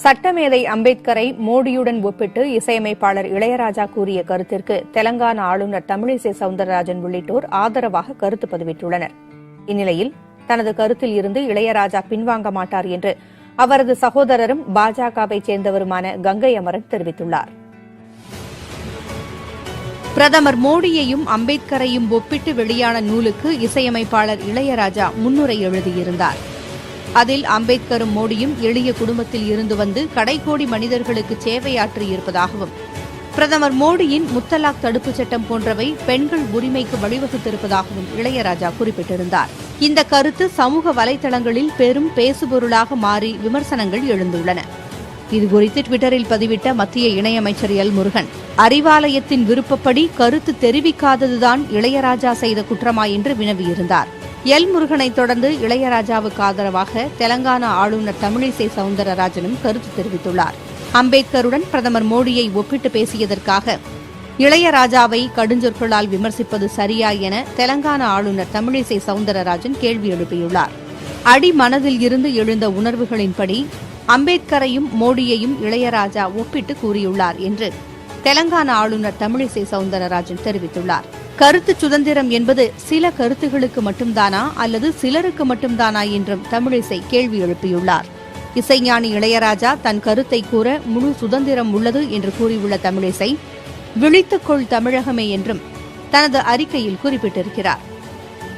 சட்டமேதை அம்பேத்கரை மோடியுடன் ஒப்பிட்டு இசையமைப்பாளர் இளையராஜா கூறிய கருத்திற்கு தெலங்கானா ஆளுநர் தமிழிசை சவுந்தரராஜன் உள்ளிட்டோர் ஆதரவாக கருத்து பதிவிட்டுள்ளனர். இந்நிலையில் தனது கருத்தில் இருந்து இளையராஜா பின்வாங்க மாட்டார் என்று அவரது சகோதரரும் பாஜகவைச் சேர்ந்தவருமான கங்கை அமரன் தெரிவித்துள்ளார். பிரதமர் மோடியையும் அம்பேத்கரையும் ஒப்பிட்டு வெளியான நூலுக்கு இசையமைப்பாளர் இளையராஜா முன்னுரை எழுதியிருந்தார். அதில் அம்பேத்கரும் மோடியும் எளிய குடும்பத்தில் இருந்து வந்து கடைக்கோடி மனிதர்களுக்கு சேவையாற்றியிருப்பதாகவும், பிரதமர் மோடியின் முத்தலாக் தடுப்புச் சட்டம் போன்றவை பெண்கள் உரிமைக்கு வழிவகுத்திருப்பதாகவும் இளையராஜா குறிப்பிட்டிருந்தார். இந்த கருத்து சமூக வலைதளங்களில் பெரும் பேசுபொருளாக மாறி விமர்சனங்கள் எழுந்துள்ளன. இதுகுறித்து டுவிட்டரில் பதிவிட்ட மத்திய இணையமைச்சர் எல் முருகன், அறிவாலயத்தின் விருப்பப்படி கருத்து தெரிவிக்காததுதான் இளையராஜா செய்த குற்றமா என்று வினவியிருந்தார். எல் முருகனை தொடர்ந்து இளையராஜாவுக்கு ஆதரவாக தெலங்கானா ஆளுநர் தமிழிசை சவுந்தரராஜனும் கருத்து தெரிவித்துள்ளார். அம்பேத்கருடன் பிரதமர் மோடியை ஒப்பிட்டு பேசியதற்காக இளையராஜாவை கடுஞ்சொற்களால் விமர்சிப்பது சரியா என தெலங்கானா ஆளுநர் தமிழிசை சவுந்தரராஜன் கேள்வி எழுப்பியுள்ளார். அடிமனதில் இருந்து எழுந்த உணர்வுகளின்படி அம்பேத்கரையும் மோடியையும் இளையராஜா ஒப்பிட்டு கூறியுள்ளார் என்று தெலங்கானா ஆளுநர் தமிழிசை சவுந்தரராஜன் தெரிவித்துள்ளார். கருத்து சுதந்திரம் என்பது சில கருத்துகளுக்கு மட்டும்தானா அல்லது சிலருக்கு மட்டும்தானா என்றும் தமிழிசை கேள்வி எழுப்பியுள்ளார். இசைஞானி இளையராஜா தன் கருத்தை கூற முழு சுதந்திரம் உள்ளது என்று கூறியுள்ள தமிழிசை, விழித்துக்கொள் தமிழகமே என்றும் தனது அறிக்கையில் குறிப்பிட்டிருக்கிறார்.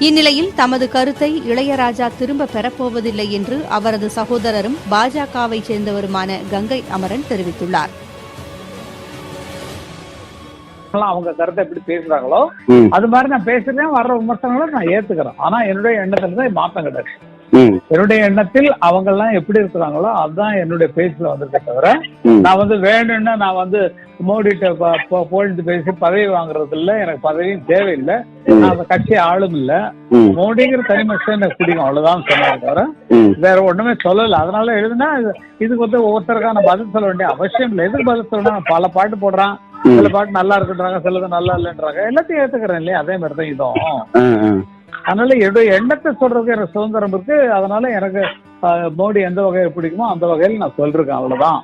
இந்நிலையில் தமது கருத்தை இளையராஜா திரும்ப பெறப்போவதில்லை என்று அவரது சகோதரரும் பாஜகவைச் சேர்ந்தவருமான கங்கை அமரன் தெரிவித்துள்ளார். அவங்க கருத்தை எப்படி பேசுறாங்களோ அது மாதிரி நான் பேசுறேன், வர்ற விமர்சனங்களை நான் ஏத்துக்கிறேன். ஆனா என்னுடைய எண்ணத்துல தான் மாற்றம் கிடையாது. என்னுடைய எண்ணத்தில் அவங்க எல்லாம் எப்படி இருக்கிறாங்களோ அதுதான் என்னுடைய பேச்சுல வந்திருக்க தவிர, நான் வேணும்னா நான் மோடிட்ட போயிட்டு பேசி பதவி வாங்குறது இல்ல, எனக்கு பதவியும் தேவையில்லை, நான் அந்த கட்சி ஆளும் இல்ல, மோடிங்கிற தனி மனுஷன் எனக்கு பிடிக்கும், அவ்வளவுதான் சொன்னாங்க தவிர வேற ஒண்ணுமே சொல்லல. அதனால எழுதுனா இதுக்கு ஒவ்வொருத்தருக்கான பதில் சொல்ல வேண்டிய அவசியம் இல்லை. எதுக்கு பதில் சொல்லணும்? பல பாட்டு போடுறான், சில பாட்டு நல்லா இருக்குன்றாங்க, சிலது நல்லா இல்லைன்றாங்க, எல்லாத்தையும் ஏத்துக்கிறேன் இல்லையா? அதே மாதிரிதான் இதுவும். அதனால என்னுடைய எண்ணத்தை சொல்றதுக்கு எனக்கு சுதந்திரம் இருக்கு. அதனால எனக்கு மோடி எந்த வகையை பிடிக்குமோ அந்த வகையில் நான் சொல்றேன், அவ்வளவுதான்.